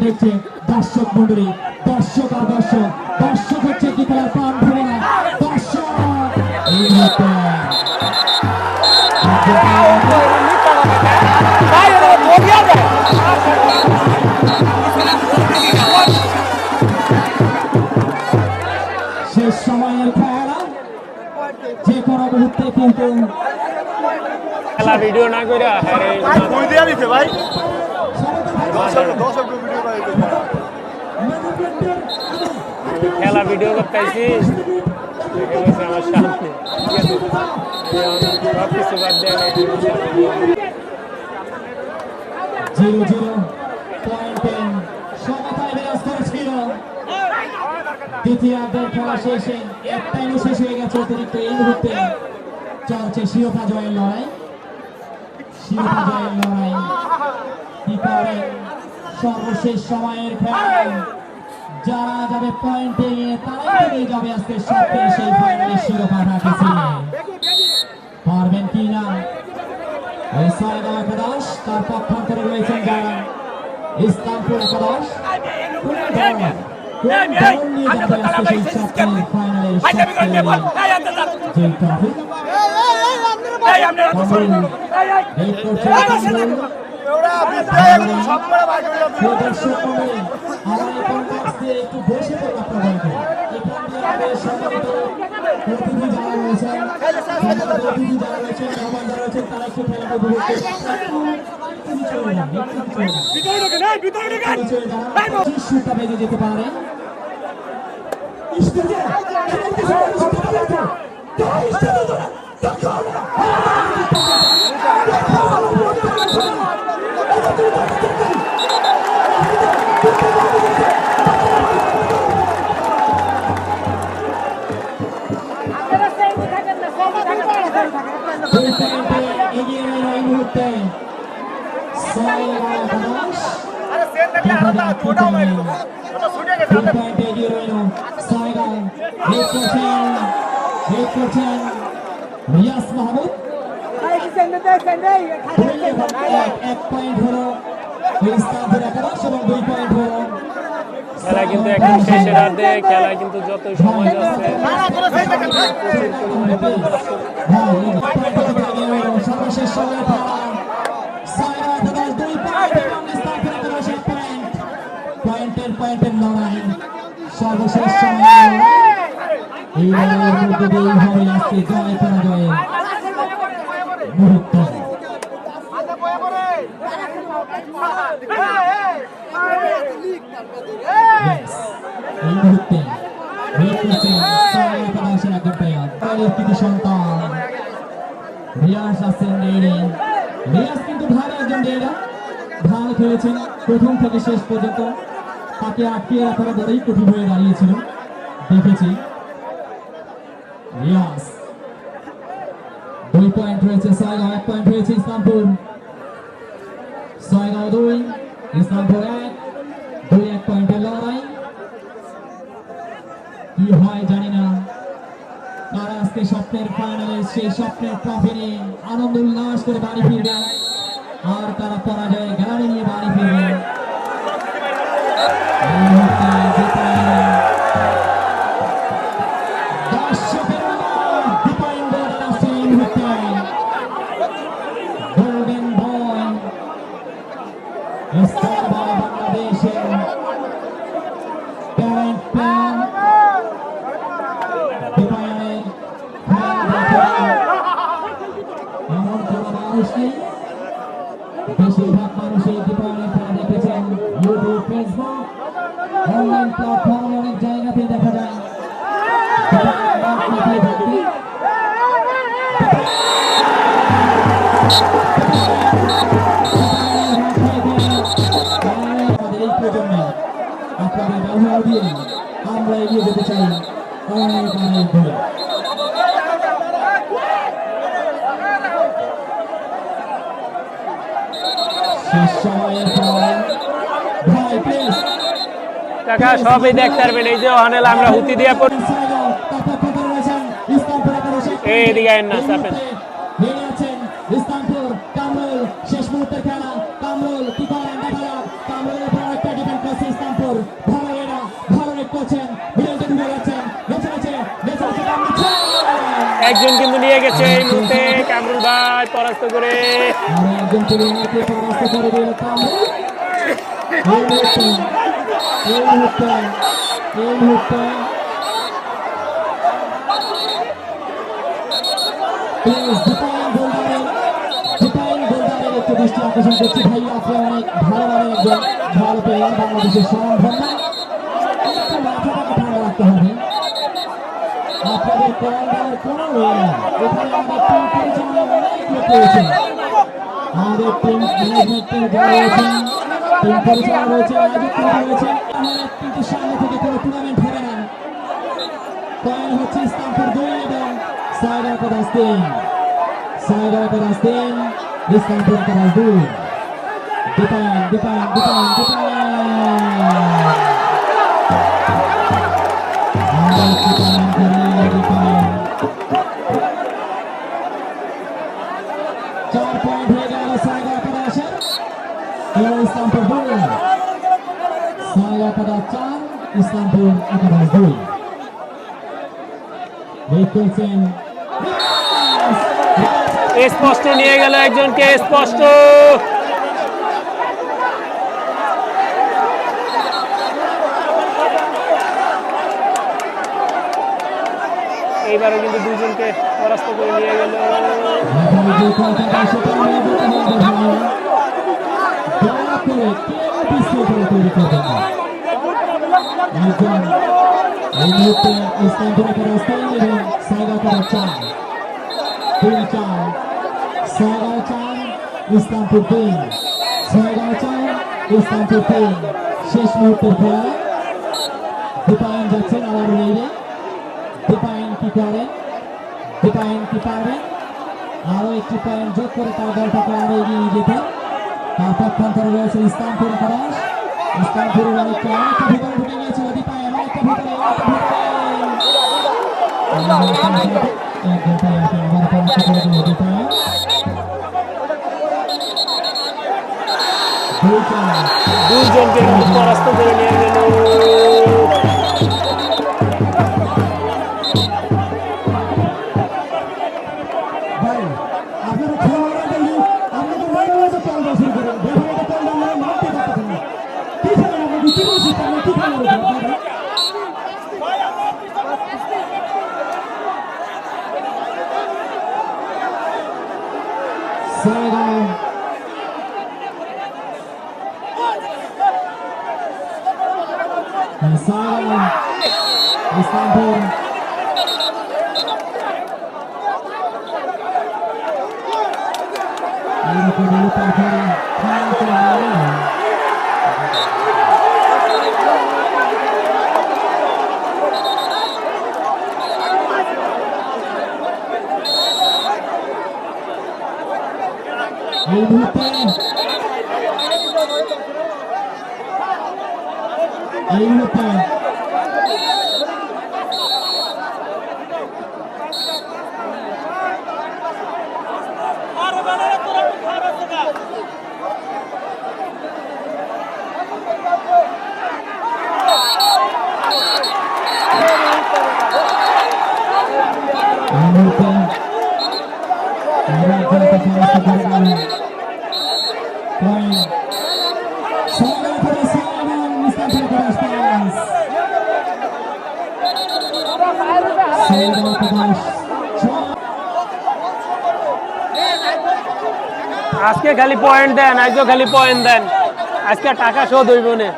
হচ্ছে দর্শক মন্ডলী, দর্শক আর দর্শক, দর্শক হচ্ছে কি খেলার প্রাণ ভুবনা, দর্শক এই মুহূর্তে শেষ সময়ের খেলা, যে কোনো মুহূর্তে কিন্তু খেলা ভিডিও না করে খেলা ভিডিও করতেছি আমার সামনে, সব কিছু বাদ দেয় 0-0 পয়েন্টে সমতায় বিরাজ করেছিল। দ্বিতীয়ার্ধের খেলা শেষে এক টাইমও শেষ হয়ে গেছে অতিরিক্ত। এই মুহূর্তে চলছে শিরোপা জয়ের লড়াই, শিরোপা জয়ের লড়াই। কি করেন সর্বশেষ সময়ের খেলা, যারা যাবে পয়েন্টে নিয়ে তারাই নিয়ে যাবে আজকে স্বপ্নের সেই ফাইনালের শিরোপাটা ছিনিয়ে। পারবেন কি না এই ছয়গাঁও একাদশ, তার পক্ষান্তরে রয়েছেন যারা ইসলামপুর একাদশ। কোন দল নিয়ে যাবে আজকে সেই স্বপ্নের ফাইনালের যে ট্রফি? এই করছে দর্শক মণ্ডলী, আমার এই কনটেক্সট দিয়ে একটু বসে পড়ুন আপনাদেরকে। এখান দিয়ে আমাদের সম্মানিত অতিথি যারা রয়েছেন, মেহমান যারা রয়েছেন, তারা একটু খেলাটা উপভোগ করুন। সুরটা বেজে যেতে পারে। এগিয়ে রইল এই মুহূর্তে ছয়গাঁও একাদশ। দেখা যাক কি করে। 2 পয়েন্টে এগিয়ে রইল ছয়গাঁও। লিড করছেন রিয়াজ মাহমুদ। 1 পয়েন্ট হলো ইসলামপুর একাদশ এবং 2 পয়েন্ট হলো। খেলা কিন্তু এখন শেষের অর্ধে, খেলা কিন্তু যত সময় যাচ্ছে সর্বশেষ সময়ের খেলা, ছয়গাঁও একাদশ 2 পয়েন্ট এবং ইসলামপুর একাদশ 1 পয়েন্ট। পয়েন্টের লড়াই, সর্বশেষ সময় এই লড়াইয়ের মধ্যে দিয়ে হবে আজকে জয় পরাজয়ের মুহূর্ত। এই মুহূর্তে একজন প্লেয়ার কৃতি সন্তান রিয়াজ আছেন ডেইরি। রিয়াজ কিন্তু ভালো একজন ডেইরা, ভালো খেলেছেন প্রথম থেকে শেষ পর্যন্ত। তাকে আটকিয়ে রাখার বড়ই কঠিন হয়ে দাঁড়িয়েছিল, দেখেছি। রিয়াজ 2 পয়েন্ট রয়েছে ছয়গাঁও, 1 পয়েন্ট হয়েছে ইসলামপুর। ছয়গাঁও 2, ইসলামপুর 1, 2-1 পয়েন্টের লড়াই। কি হয় জানি না, কারা আজকে স্বপ্নের ফাইনালে সেই স্বপ্নের ট্রফি নিয়ে আনন্দ উল্লাস করে বাড়ি ফিরবে, আর কারা পরাজয়ে গ্যালারি নিয়ে বাড়ি ফিরবে। এই মুহূর্তে দর্শকের দীপায়ন আসছে এই মুহূর্তে। গোল্ডেন বয় স্টার বয় বাংলাদেশের ট্যালেন্ট প্লেয়ার দীপায়নের এমন কোন মানুষ নেই, বেশিরভাগ মানুষই দীপায়নের খেলা দেখেছেন ইউটিউব, ফেসবুক, অনলাইন প্ল্যাটফর্ম, অনেক জায়গাতেই দেখা যায়। আমাদের এই প্রজন্মে আপনাদের ব্যবহার দিয়ে আমরা এগিয়ে যেতে চাই অনেক অনেক দূরে। শেষ সময়ের পর ভাই প্লিজ কাকা সবই দেখতে পারবেন। এই যে অনেল আমরা হুতি দিয়া এইদিকে আইন না চাপেন। ইসলামপুর কামরুল শেষ মুহূর্তের খেলা, কামরুল কি করেন দেখা যাক। কামরুলের উপর একটা ডিফেন্ড করছে একজন কিন্তু নিয়ে গেছে এই মুহূর্তে কামরুল ভাই পরাস্ত করে। আর একজন তরুণীকে পরাস্ত করে দিল কামরুল। এই মুহূর্তে এই মুহূর্তে এই মুহূর্তে একটু দৃষ্টি আকর্ষণ করছি ভাই, আপনি অনেক ভালো মানের একজন ভালো প্লেয়ার, বাংলাদেশের স্বনামধন্য। একটু মাথাটাকে ঠান্ডা রাখতে হবে, আপনাদের কল দেওয়ার কোনো ওয়ে নেই। এখানে আমাদের টিম পরিচালনা অনেক লোক রয়েছে, আমাদের টিম ম্যানেজমেন্টের যারা রয়েছেন, টিম পরিচালনা রয়েছে, আয়োজক কমিটি রয়েছে। কিন্তু সামনে থেকে কোনো টুর্নামেন্ট হবে না। পয়েন্ট হচ্ছে ইসলামপুর 2 এবং সাইডার কাদাস 3, সাইডার কাদাস 3, ইসলামপুর কাদাস 2। ডিপাইন ডিপাইন ডিপাইন ডিপাইন 4 পয়েন্ট হয়ে গেল সাইডার কাদাসের এবং ইসলামপুর 2, সাইডার কাদাস 4, ইসলামপুর কাদাস 2। দেখছেন স্পষ্ট নিয়ে গেল একজনকে, স্পষ্ট এইবারও কিন্তু দুজনকে পরাস্ত করে নিয়ে গেল। এই মুহূর্তে ইসলামপুর কাদাস 3 এবং সাইডার কাদাস 4, 3-4, সাইডার 4, ইসলামপুর 3, সাইডার 4, ইসলামপুর 3। শেষ মুহূর্তের খেলা, ডিপাইন যাচ্ছেন আবার রেলে। ডিপাইন কি করেন, ডিপাইন কি পারবেন আরো একটি পয়েন্ট যোগ করে তার দলটাকে আরো এগিয়ে নিয়ে যেতে। তার পক্ষান্তরে রয়েছে ইসলামপুর কাদাস, ইসলামপুরের অনেকটা ভিতরে ঢুকে গিয়েছিল ডিপাইন, অনেকটা ভিতরে দুইজনকে কিন্তু পরাস্ত করে নিয়ে গেল। ভাই আপনারা খেলোয়াড়রা কিন্তু আপনাদের মাইন্ড ওয়াইজে কল দেওয়া শুরু করেন। দেখুন এটা কল দেওয়া মারতে পারতেছেন না, কি খেলেন আপনি, কি বলছি আপনি, কি খেলেন আপনারা? সাইডার সাইডার ইসলামপুর এরকম তারপরে এই মুহূর্তে আজকে খালি পয়েন্ট দেন, আজকে খালি পয়েন্ট দেন, আজকে টাকা শোধ হইব না।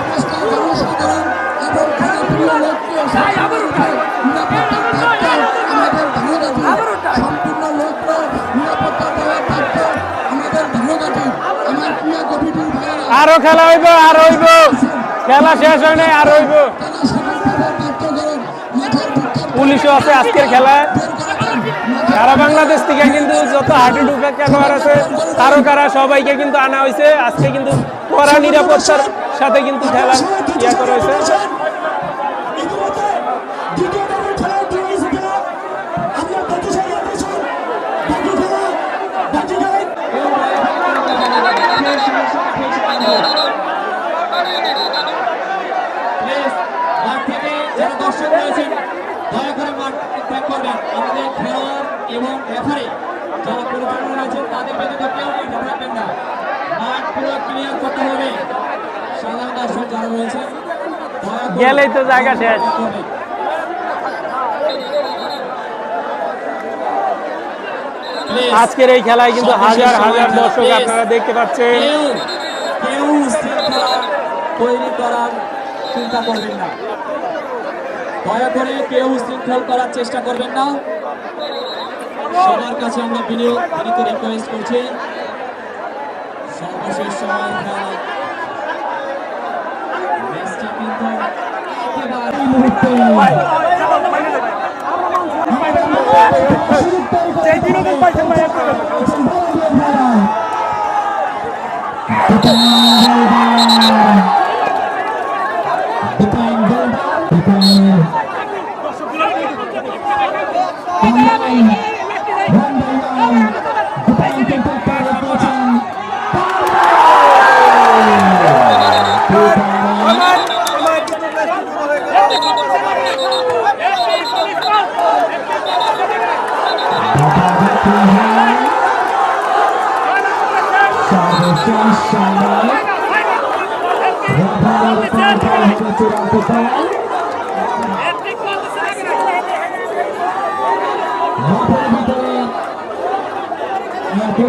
সমস্ত জনসাধারণ এবং আরো খেলা হইব, আরো হইব, খেলা শেষ হয় নাই, আরো হইব। পুলিশও আছে আজকের খেলায়। সারা বাংলাদেশ থেকে কিন্তু যত হাডুডু খেলোয়াড় আছে তারকারা সবাইকে কিন্তু আনা হয়েছে। আজকে কিন্তু কড়া নিরাপত্তার সাথে কিন্তু খেলা করা হয়েছে। দর্শক রয়েছেন দয়া করে মাঠ ত্যাগ করবেন। আমাদের খেলোয়াড় এবং রেফারি যারা পরিচালনা রয়েছেন তাদের ব্যতীত কেউ মাঠে থাকবেন না। মাঠ পুরো ক্লিয়ার করতে হবে। সাধারণ দর্শক যারা রয়েছে গেলেই তো জায়গা শেষ। আজকের এই খেলায় কিন্তু হাজার হাজার দর্শক আপনারা দেখতে পাচ্ছেন। কেউ শৃঙ্খলা তৈরি করার চিন্তা করবেন না, দয়া করে কেউ শৃঙ্খল করার চেষ্টা করবেন না। সবার কাছে আমরা বিনীত রিকোয়েস্ট করছি, সর্বশেষ সময় খেলা ম্যাচটা কিন্তু একেবারে মুহূর্তে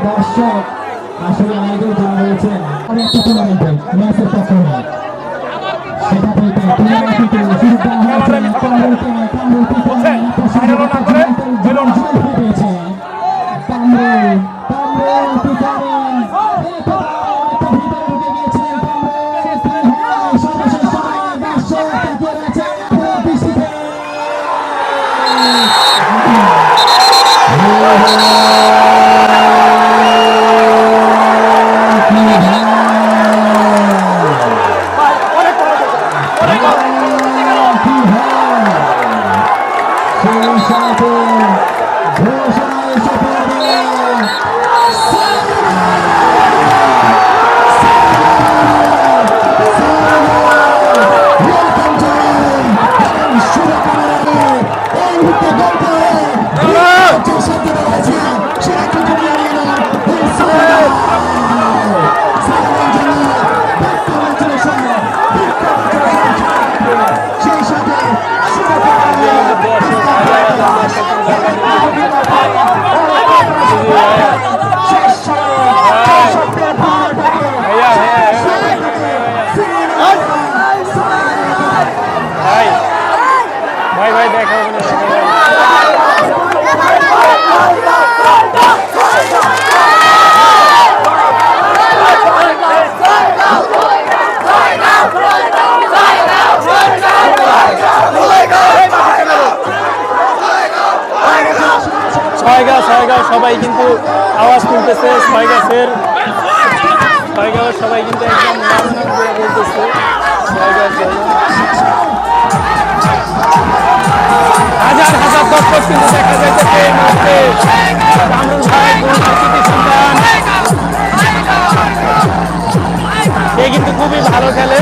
দর্শক আসলে আমাদের যারা রয়েছেন একটা টুর্নামেন্টে ম্যাচের পক্ষে সেটা থেকে সবাই কিন্তু আওয়াজ তুলতেছে, ছয়গাছের সবাই কিন্তু একদম নাম করে বলতেছে হাজার হাজার দর্শক কিন্তু দেখা যাইতেছে এই মুহূর্তে। কামরুল ভাই সন্তান সে কিন্তু খুবই ভালো খেলে।